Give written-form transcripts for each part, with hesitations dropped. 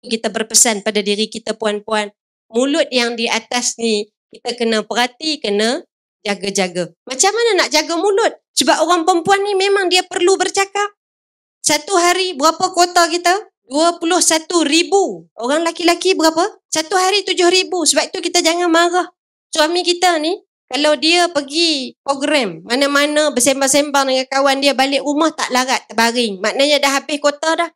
Kita berpesan pada diri kita puan-puan, mulut yang di atas ni kita kena perhati, kena jaga-jaga. Macam mana nak jaga mulut? Sebab orang perempuan ni memang dia perlu bercakap. Satu hari berapa kuota kita? 21,000. Orang laki-laki berapa? Satu hari 7,000. Sebab itu kita jangan marah. Suami kita ni, kalau dia pergi program, mana-mana bersembang-sembang dengan kawan dia, balik rumah tak larat, terbaring. Maknanya dah habis kuota dah.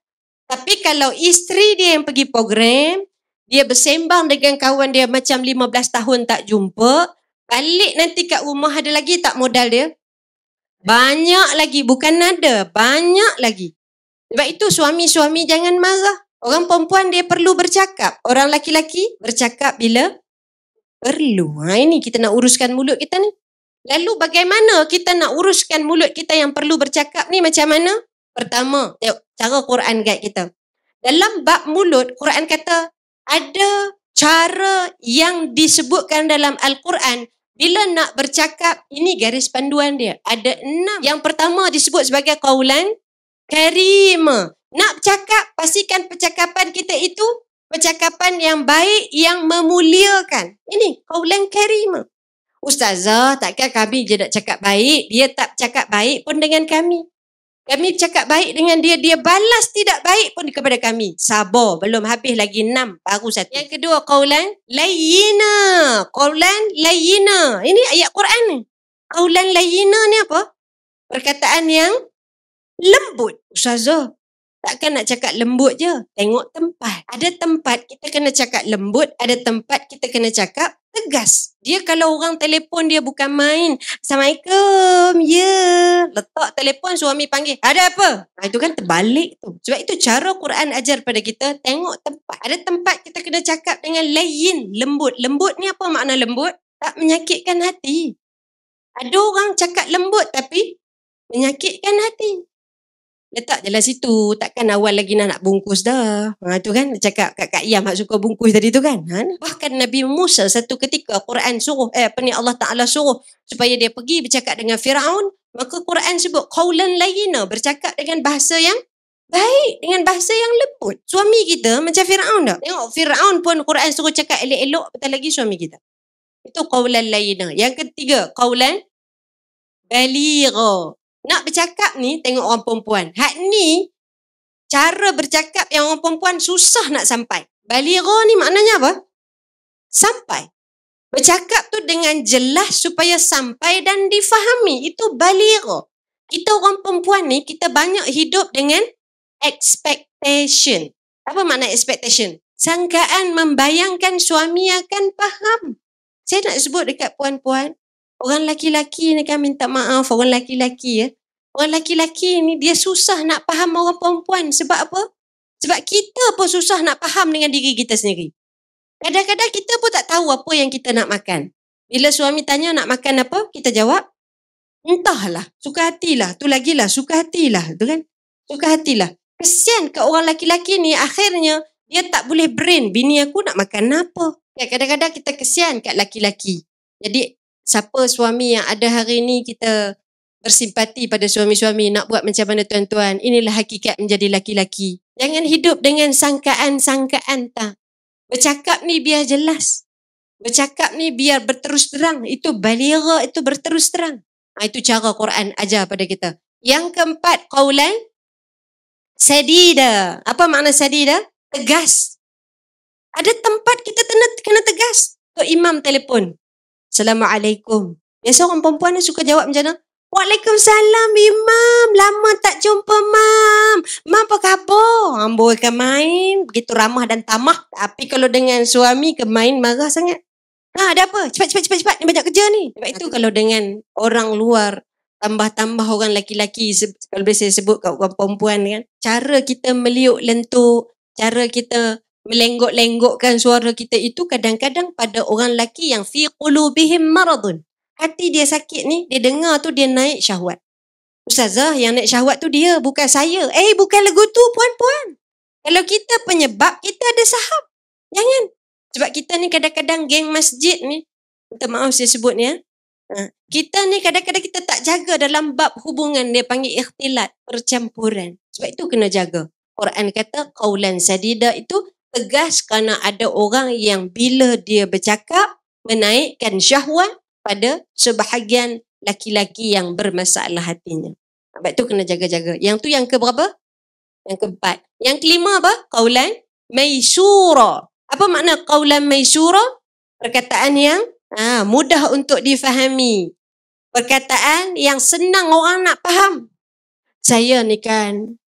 Tapi kalau isteri dia yang pergi program, dia bersembang dengan kawan dia macam 15 tahun tak jumpa, balik nanti kat rumah ada lagi tak modal dia? Banyak lagi, bukan ada, banyak lagi. Sebab itu suami-suami jangan marah. Orang perempuan dia perlu bercakap. Orang laki-laki bercakap bila perlu. Ini kita nak uruskan mulut kita ni. Lalu bagaimana kita nak uruskan mulut kita yang perlu bercakap ni macam mana? Pertama, tengok cara Quran guide kita. Dalam bab mulut, Quran kata ada cara yang disebutkan dalam Al-Quran. Bila nak bercakap, ini garis panduan dia. Ada 6. Yang pertama disebut sebagai qaulan karima. Nak bercakap, pastikan percakapan kita itu percakapan yang baik, yang memuliakan. Ini qaulan karima. Ustazah, takkan kami je nak cakap baik? Dia tak cakap baik pun dengan kami. Kami cakap baik dengan dia, dia balas tidak baik pun kepada kami. Sabar, belum habis lagi 6, baru 1. Yang kedua, qaulan layyina. Qaulan layyina. Ini ayat Quran ni. Qaulan layyina ni apa? Perkataan yang lembut. Ustazah, takkan nak cakap lembut je. Tengok tempat. Ada tempat kita kena cakap lembut, ada tempat kita kena cakap tegas. Dia kalau orang telefon dia bukan main. Assalamualaikum. Ya. Letak telefon suami panggil. Ada apa? Itu kan terbalik tu. Sebab itu cara Quran ajar pada kita, tengok tempat. Ada tempat kita kena cakap dengan layyin, lembut. Lembut ni apa makna lembut? Tak menyakitkan hati. Ada orang cakap lembut tapi menyakitkan hati. Letak je lah situ. Takkan awal lagi nak bungkus dah. Tu kan cakap kat Kak Iyam hak suka bungkus tadi tu kan. Bahkan Nabi Musa satu ketika Quran suruh, Allah Ta'ala suruh supaya dia pergi bercakap dengan Firaun. Maka Quran sebut qaulan layyina, bercakap dengan bahasa yang baik, dengan bahasa yang lembut. Suami kita macam Firaun tak? Tengok Firaun pun Quran suruh cakap elok-elok, betul lagi suami kita. Itu qaulan layyina. Yang ketiga, qaulan baligha. Nak bercakap ni, tengok orang perempuan. Hak ni, cara bercakap yang orang perempuan susah nak sampai. Baligha ni maknanya apa? Sampai. Bercakap tu dengan jelas supaya sampai dan difahami. Itu baligha. Kita orang perempuan ni, kita banyak hidup dengan expectation. Apa makna expectation? Sangkaan membayangkan suami akan faham. Saya nak sebut dekat puan-puan, orang laki-laki ni kan minta maaf, orang laki-laki ya. Orang laki-laki ni dia susah nak faham orang perempuan. Sebab apa? Sebab kita pun susah nak faham dengan diri kita sendiri. Kadang-kadang kita pun tak tahu apa yang kita nak makan. Bila suami tanya nak makan apa, kita jawab, entahlah, suka hatilah. Tu lagilah, suka hatilah. Tu kan? Suka hatilah. Kesian ke orang laki-laki ni, akhirnya dia tak boleh brain, bini aku nak makan apa. Kadang-kadang kita kesian kat laki-laki. Jadi, siapa suami yang ada hari ni, kita bersimpati pada suami-suami, nak buat macam mana tuan-tuan. Inilah hakikat menjadi laki-laki. Jangan hidup dengan sangkaan-sangkaan tak. Bercakap ni biar jelas. Bercakap ni biar berterus terang. Itu baligha, itu berterus terang. Itu cara Quran ajar pada kita. Yang keempat, qaulan sadida. Apa makna sadida? Tegas. Ada tempat kita kena tegas. Tok Imam telefon. Assalamualaikum. Biasa orang perempuan ni suka jawab macam mana? Waalaikumsalam Imam. Lama tak jumpa Mam. Mam apa khabar? Amboi ke main. Begitu ramah dan tamah. Tapi kalau dengan suami ke main marah sangat. Ada apa? Cepat. Ni banyak kerja ni. Sebab itu kalau dengan orang luar, tambah-tambah orang laki-laki. Kalau biasa saya sebut kat orang perempuan kan. Cara kita meliuk lentuk. Cara kita melenggok-lenggokkan suara kita itu kadang-kadang pada orang lelaki yang fi qulubihim maradun. Hati dia sakit ni, dia dengar tu dia naik syahwat. Ustazah, yang naik syahwat tu dia, bukan saya. Bukan lagu tu puan-puan. Kalau kita penyebab, kita ada saham. Jangan. Sebab kita ni kadang-kadang geng masjid ni, minta maaf saya sebut ni ya. Kita ni kadang-kadang kita tak jaga dalam bab hubungan, dia panggil ikhtilat, percampuran. Sebab itu kena jaga. Quran kata qaulan sadida itu tegas kerana ada orang yang bila dia bercakap menaikkan syahwat pada sebahagian laki-laki yang bermasalah hatinya. Sebab tu kena jaga-jaga. Yang tu yang keberapa? Yang keempat. Yang kelima apa? Qaulan maisura. Apa makna qaulan maisura? Perkataan yang mudah untuk difahami. Perkataan yang senang orang nak faham. Saya ni kan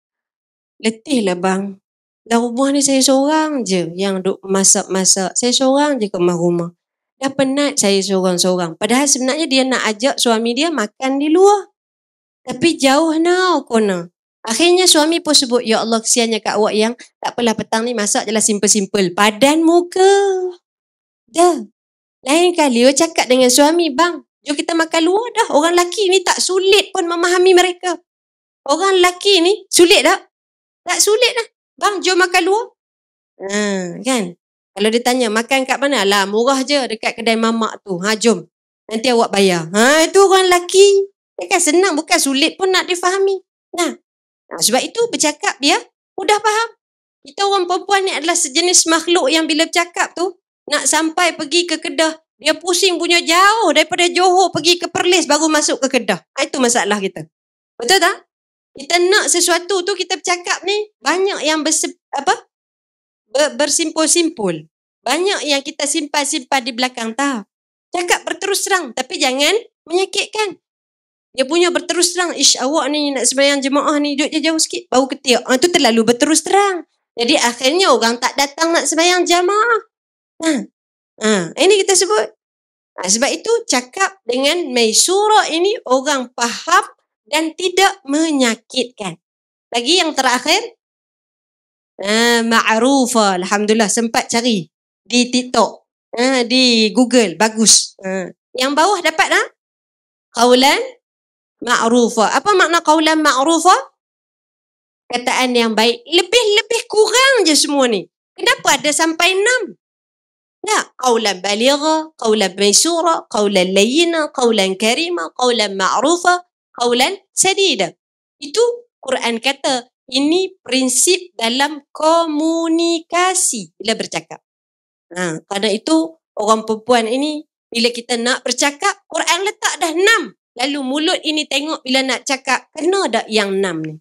letih lah bang. Dalam rumah ni saya seorang je yang duk masak-masak. Saya seorang je kat rumah. Dah penat saya seorang-seorang. Padahal sebenarnya dia nak ajak suami dia makan di luar. Tapi jauh now kona. Akhirnya suami pun sebut, ya Allah kesiannya kat awak yang tak apalah petang ni masak je lah simple-simple. Padan muka. Dah. Lain kali awak cakap dengan suami, bang, jom kita makan luar dah. Orang lelaki ni tak sulit pun memahami mereka. Orang lelaki ni sulit tak? Tak sulit dah. Bang, jom makan luar. Kan? Kalau dia tanya, makan kat mana? Lah, murah je dekat kedai mamak tu. Jom. Nanti awak bayar. Itu orang lelaki. Dia kan senang, bukan sulit pun nak difahami. Sebab itu bercakap dia mudah faham. Kita orang perempuan ni adalah sejenis makhluk yang bila bercakap tu, nak sampai pergi ke Kedah, dia pusing punya jauh daripada Johor pergi ke Perlis baru masuk ke Kedah. Itu masalah kita. Betul tak? Kita nak sesuatu tu kita bercakap ni banyak yang bersimpul-simpul. Banyak yang kita simpan-simpan di belakang tak. Cakap berterus terang tapi jangan menyakitkan. Dia punya berterus terang, awak ni nak sembahyang jemaah ni duduk je jauh sikit, bau ketiak. Itu terlalu berterus terang. Jadi akhirnya orang tak datang nak sembahyang jemaah. Ini kita sebut. Sebab itu cakap dengan maisura ini orang faham dan tidak menyakitkan. Lagi yang terakhir, ma'rufa. Alhamdulillah sempat cari di TikTok, di Google, bagus. Yang bawah dapat tak? Qaulan ma'rufa. Apa makna qaulan ma'rufa? Kataan yang baik. Lebih kurang je semua ni. Kenapa ada sampai 6? Tak. Qaulan baligha, qaulan maisura, qaulan layyina, qaulan karima, qaulan ma'rufa, qaulan sadida. Itu Quran kata ini prinsip dalam komunikasi bila bercakap. Kerana itu orang perempuan ini bila kita nak bercakap, Quran letak dah 6. Lalu mulut ini tengok bila nak cakap, kena tak yang 6 ni?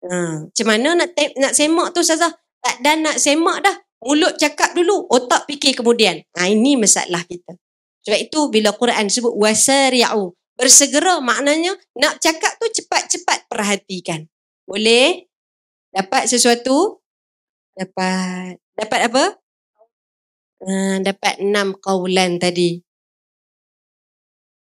Macam mana nak semak tu Ustazah? Tak dah nak semak dah. Mulut cakap dulu, otak fikir kemudian. Ini masalah kita. Sebab itu bila Quran sebut wasari'u, bersegera maknanya nak cakap tu cepat-cepat perhatikan. Boleh? Dapat sesuatu? Dapat apa? Dapat 6 qaulan tadi.